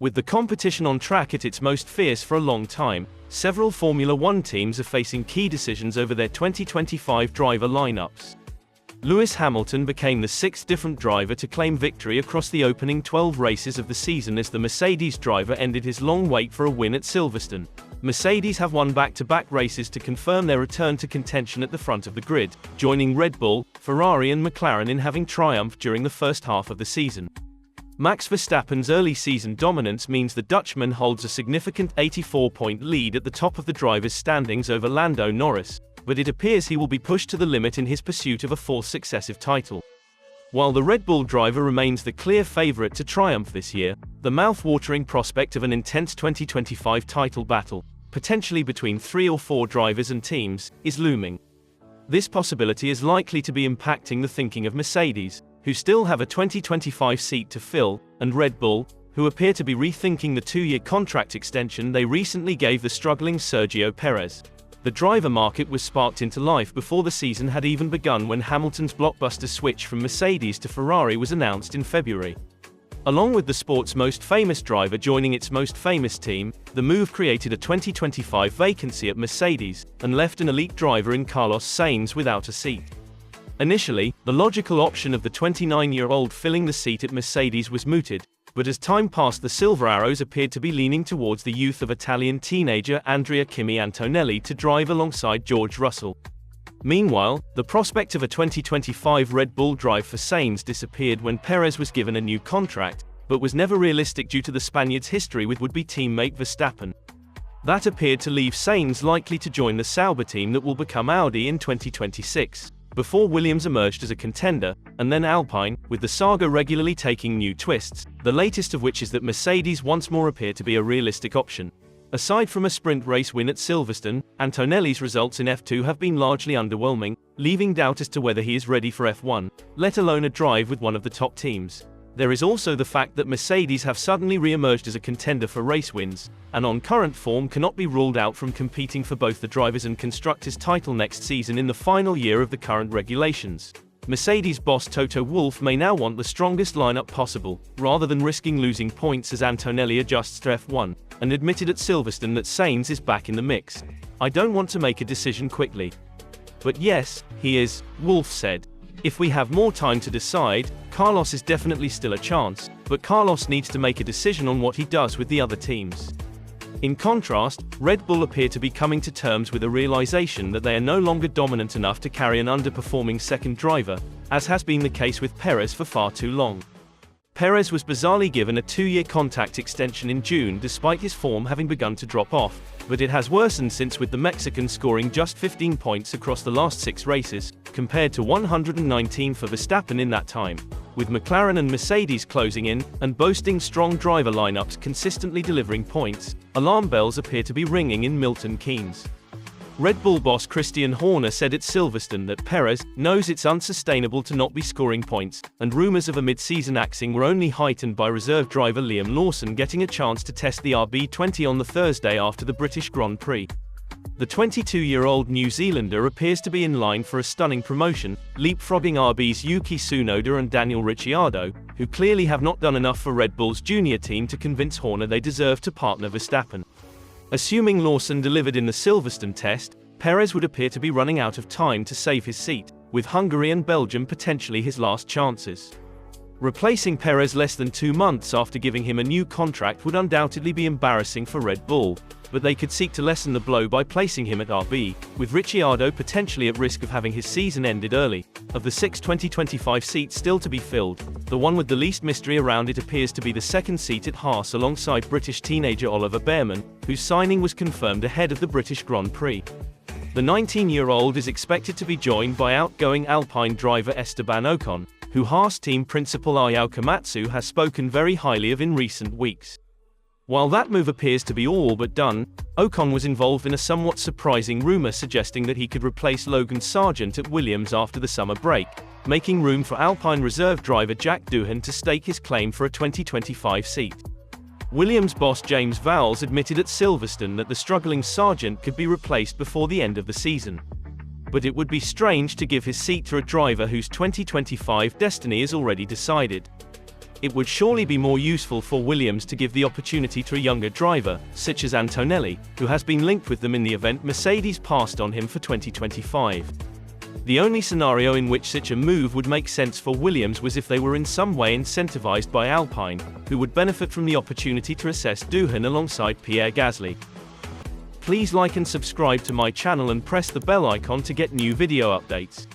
With the competition on track at its most fierce for a long time, several Formula One teams are facing key decisions over their 2025 driver lineups. Lewis Hamilton became the sixth different driver to claim victory across the opening 12 races of the season as the Mercedes driver ended his long wait for a win at Silverstone. Mercedes have won back-to-back races to confirm their return to contention at the front of the grid, joining Red Bull, Ferrari and McLaren in having triumphed during the first half of the season. Max Verstappen's early season dominance means the Dutchman holds a significant 84-point lead at the top of the drivers' standings over Lando Norris, but it appears he will be pushed to the limit in his pursuit of a fourth successive title. While the Red Bull driver remains the clear favourite to triumph this year, the mouth-watering prospect of an intense 2025 title battle, potentially between 3 or 4 drivers and teams, is looming. This possibility is likely to be impacting the thinking of Mercedes, who still have a 2025 seat to fill, and Red Bull, who appear to be rethinking the 2-year contract extension they recently gave the struggling Sergio Perez. The driver market was sparked into life before the season had even begun when Hamilton's blockbuster switch from Mercedes to Ferrari was announced in February. Along with the sport's most famous driver joining its most famous team, the move created a 2025 vacancy at Mercedes, and left an elite driver in Carlos Sainz without a seat. Initially, the logical option of the 29-year-old filling the seat at Mercedes was mooted, but as time passed the Silver Arrows appeared to be leaning towards the youth of Italian teenager Andrea Kimi Antonelli to drive alongside George Russell. Meanwhile, the prospect of a 2025 Red Bull drive for Sainz disappeared when Perez was given a new contract, but was never realistic due to the Spaniard's history with would-be teammate Verstappen. That appeared to leave Sainz likely to join the Sauber team that will become Audi in 2026. Before Williams emerged as a contender, and then Alpine, with the saga regularly taking new twists, the latest of which is that Mercedes once more appear to be a realistic option. Aside from a sprint race win at Silverstone, Antonelli's results in F2 have been largely underwhelming, leaving doubt as to whether he is ready for F1, let alone a drive with one of the top teams. There is also the fact that Mercedes have suddenly re-emerged as a contender for race wins, and on current form cannot be ruled out from competing for both the drivers' and constructors' title next season in the final year of the current regulations. Mercedes boss Toto Wolff may now want the strongest lineup possible, rather than risking losing points as Antonelli adjusts to F1, and admitted at Silverstone that Sainz is back in the mix. "I don't want to make a decision quickly. But yes, he is," Wolff said. "If we have more time to decide, Carlos is definitely still a chance, but Carlos needs to make a decision on what he does with the other teams." In contrast, Red Bull appear to be coming to terms with a realization that they are no longer dominant enough to carry an underperforming second driver, as has been the case with Perez for far too long. Perez was bizarrely given a 2-year contract extension in June despite his form having begun to drop off, but it has worsened since, with the Mexican scoring just 15 points across the last 6 races, compared to 119 for Verstappen in that time. With McLaren and Mercedes closing in, and boasting strong driver lineups consistently delivering points, alarm bells appear to be ringing in Milton Keynes. Red Bull boss Christian Horner said at Silverstone that Perez knows it's unsustainable to not be scoring points, and rumors of a mid-season axing were only heightened by reserve driver Liam Lawson getting a chance to test the RB20 on the Thursday after the British Grand Prix. The 22-year-old New Zealander appears to be in line for a stunning promotion, leapfrogging RB's Yuki Tsunoda and Daniel Ricciardo, who clearly have not done enough for Red Bull's junior team to convince Horner they deserve to partner Verstappen. Assuming Lawson delivered in the Silverstone test, Perez would appear to be running out of time to save his seat, with Hungary and Belgium potentially his last chances. Replacing Perez less than 2 months after giving him a new contract would undoubtedly be embarrassing for Red Bull, but they could seek to lessen the blow by placing him at RB, with Ricciardo potentially at risk of having his season ended early. Of the 6 2025 seats still to be filled, the one with the least mystery around it appears to be the second seat at Haas alongside British teenager Oliver Bearman, whose signing was confirmed ahead of the British Grand Prix. The 19-year-old is expected to be joined by outgoing Alpine driver Esteban Ocon, who Haas team principal Ayao Komatsu has spoken very highly of in recent weeks. While that move appears to be all but done, Ocon was involved in a somewhat surprising rumor suggesting that he could replace Logan Sargent at Williams after the summer break, making room for Alpine reserve driver Jack Doohan to stake his claim for a 2025 seat. Williams boss James Vowles admitted at Silverstone that the struggling Sargent could be replaced before the end of the season. But it would be strange to give his seat to a driver whose 2025 destiny is already decided. It would surely be more useful for Williams to give the opportunity to a younger driver, such as Antonelli, who has been linked with them in the event Mercedes passed on him for 2025. The only scenario in which such a move would make sense for Williams was if they were in some way incentivized by Alpine, who would benefit from the opportunity to assess Doohan alongside Pierre Gasly. Please like and subscribe to my channel and press the bell icon to get new video updates.